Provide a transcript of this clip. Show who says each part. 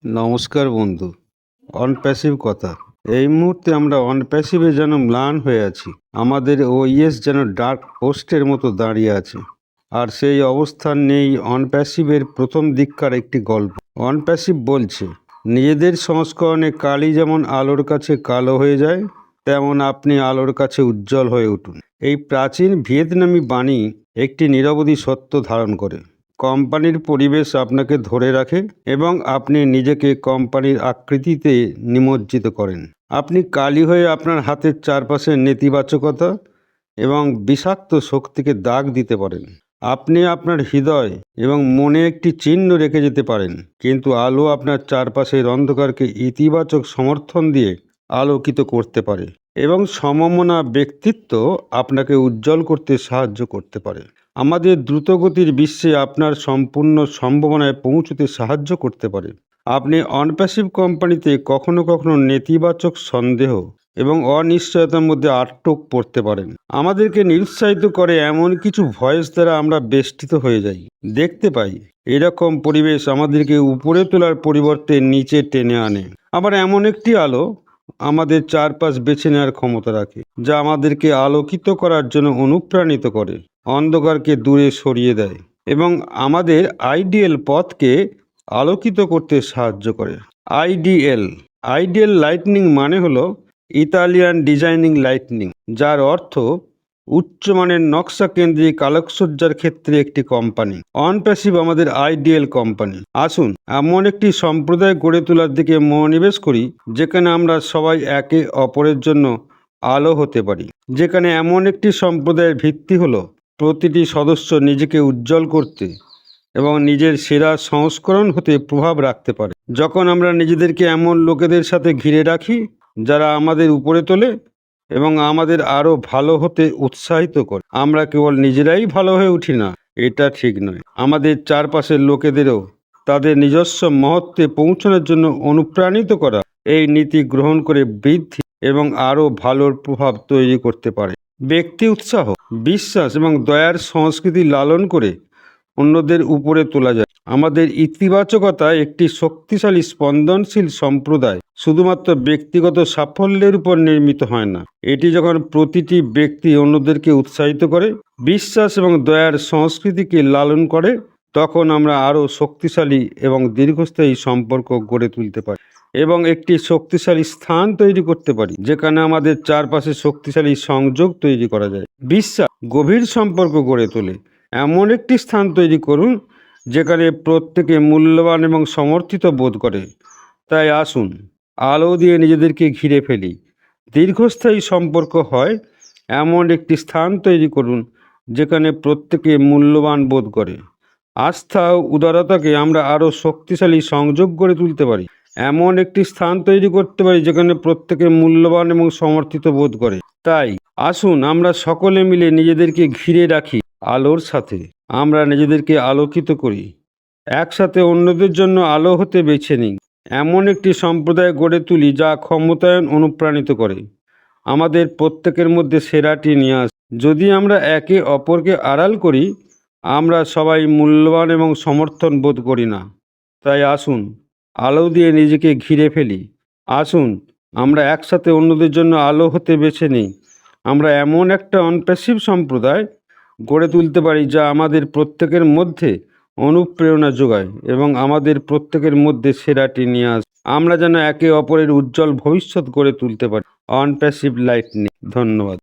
Speaker 1: নমস্কার বন্ধু। অনপ্যাসিভ কথা। এই মুহূর্তে আমরা অনপ্যাসিভে যেন ম্লান হয়ে আছি। আমাদের ওইএস যেন ডার্ক পোস্টের মতো দাঁড়িয়ে আছে। আর সেই অবস্থান নেই অনপ্যাসিভের প্রথম দিককার একটি গল্প। অনপ্যাসিভ বলছে, নিজেদের সংস্করণে কালি যেমন আলোর কাছে কালো হয়ে যায়, তেমন আপনি আলোর কাছে উজ্জ্বল হয়ে উঠুন। এই প্রাচীন ভিয়েতনামি বাণী একটি নিরবধি সত্য ধারণ করে। কোম্পানির পরিবেশ আপনাকে ধরে রাখে এবং আপনি নিজেকে কোম্পানির আকৃতিতে নিমজ্জিত করেন। আপনি কালি হয়ে আপনার হাতের চারপাশে নেতিবাচকতা এবং বিষাক্ত শক্তিকে দাগ দিতে পারেন। আপনি আপনার হৃদয় এবং মনে একটি চিহ্ন রেখে যেতে পারেন, কিন্তু আলো আপনার চারপাশের অন্ধকারকে ইতিবাচক সমর্থন দিয়ে আলোকিত করতে পারে এবং সমমনা ব্যক্তিত্ব আপনাকে উজ্জ্বল করতে সাহায্য করতে পারে। আমাদের দ্রুতগতির বিশ্বে আপনার সম্পূর্ণ সম্ভাবনায় পৌঁছতে সাহায্য করতে পারে। আপনি অনপ্যাসিভ কোম্পানিতে কখনো কখনো নেতিবাচক সন্দেহ এবং অনিশ্চয়তার মধ্যে আটক পড়তে পারেন। আমাদেরকে নিরুৎসাহিত করে এমন কিছু ভয়েস দ্বারা আমরা বেষ্টিত হয়ে যাই। দেখতে পাই এরকম পরিবেশ আমাদেরকে উপরে তোলার পরিবর্তে নিচে টেনে আনে। আবার এমন একটি আলো আমাদের চারপাশ বেছে নেওয়ার ক্ষমতা রাখে, যা আমাদেরকে আলোকিত করার জন্য অনুপ্রাণিত করে, অন্ধকারকে দূরে সরিয়ে দেয় এবং আমাদের আইডিয়াল পথকে আলোকিত করতে সাহায্য করে। আইডিয়াল লাইটনিং মানে হলো ইতালিয়ান ডিজাইনিং লাইটনিং, যার অর্থ উচ্চমানের নকশা কেন্দ্রিক আলোকসজ্জার ক্ষেত্রে একটি কোম্পানি। অনপ্যাসিভ আমাদের আইডিয়াল কোম্পানি। আসুন এমন একটি সম্প্রদায় গড়ে তোলার দিকে মনোনিবেশ করি, যেখানে আমরা সবাই একে অপরের জন্য আলো হতে পারি। যেখানে এমন একটি সম্প্রদায়ের ভিত্তি হলো প্রতিটি সদস্য নিজেকে উজ্জ্বল করতে এবং নিজের সেরা সংস্করণ হতে প্রভাব রাখতে পারে। যখন আমরা নিজেদেরকে এমন লোকেদের সাথে ঘিরে রাখি যারা আমাদের উপরে তোলে এবং আমাদের আরও ভালো হতে উৎসাহিত করে, আমরা কেবল নিজেরাই ভালো হয়ে উঠি না, এটা ঠিক নয়, আমাদের চারপাশের লোকেদেরও তাদের নিজস্ব মহত্বে পৌঁছানোর জন্য অনুপ্রাণিত করা এই নীতি গ্রহণ করে বৃদ্ধি এবং আরও ভালোর প্রভাব তৈরি করতে পারে। ব্যক্তি উৎসাহ, বিশ্বাস এবং দয়ার সংস্কৃতি লালন করে অন্যদের উপরে তোলা যায়। আমাদের ইতিবাচকতা একটি শক্তিশালী স্পন্দনশীল সম্প্রদায় শুধুমাত্র ব্যক্তিগত সাফল্যের উপর নির্মিত হয় না। এটি যখন প্রতিটি ব্যক্তি অন্যদেরকে উৎসাহিত করে, বিশ্বাস এবং দয়ার সংস্কৃতিকে লালন করে, তখন আমরা আরও শক্তিশালী এবং দীর্ঘস্থায়ী সম্পর্ক গড়ে তুলতে পারি এবং একটি শক্তিশালী স্থান তৈরি করতে পারি যেখানে আমাদের চারপাশে শক্তিশালী সংযোগ তৈরি করা যায়। বিশ্বাস গভীর সম্পর্ক গড়ে তোলে। এমন একটি স্থান তৈরি করুন যেখানে প্রত্যেকে মূল্যবান এবং সমর্থিত বোধ করে। তাই আসুন আলো দিয়ে নিজেদেরকে ঘিরে ফেলি। দীর্ঘস্থায়ী সম্পর্ক হয় এমন একটি স্থান তৈরি করুন যেখানে প্রত্যেকে মূল্যবান বোধ করে। আস্থা ও উদারতাকে আমরা আরও শক্তিশালী সংযোগ গড়ে তুলতে পারি। এমন একটি স্থান তৈরি করতে পারি যেখানে প্রত্যেকে মূল্যবান এবং সমর্থিত বোধ করে। তাই আসুন আমরা সকলে মিলে নিজেদেরকে ঘিরে রাখি আলোর সাথে। আমরা নিজেদেরকে আলোকিত করি, একসাথে অন্যদের জন্য আলো হতে বেছে নিই। এমন একটি সম্প্রদায় গড়ে তুলি যা ক্ষমতায়ন অনুপ্রাণিত করে, আমাদের প্রত্যেকের মধ্যে সেরাটি নিয়ে আসে। যদি আমরা একে অপরকে আড়াল করি, আমরা সবাই মূল্যবান এবং সমর্থন বোধ করি না। তাই আসুন আলো দিয়ে নিজেকে ঘিরে ফেলি। আসুন আমরা একসাথে অন্যদের জন্য আলো হতে বেছে নিই। আমরা এমন একটা অনপ্যাসিভ সম্প্রদায় গড়ে তুলতে পারি যা আমাদের প্রত্যেকের মধ্যে অনুপ্রেরণা যোগায় এবং আমাদের প্রত্যেকের মধ্যে সেরাটি নিয়ে আসে। আমরা যেন একে অপরের উজ্জ্বল ভবিষ্যৎ গড়ে তুলতে পারি। অনপ্যাসিভ লাইটনিং। ধন্যবাদ।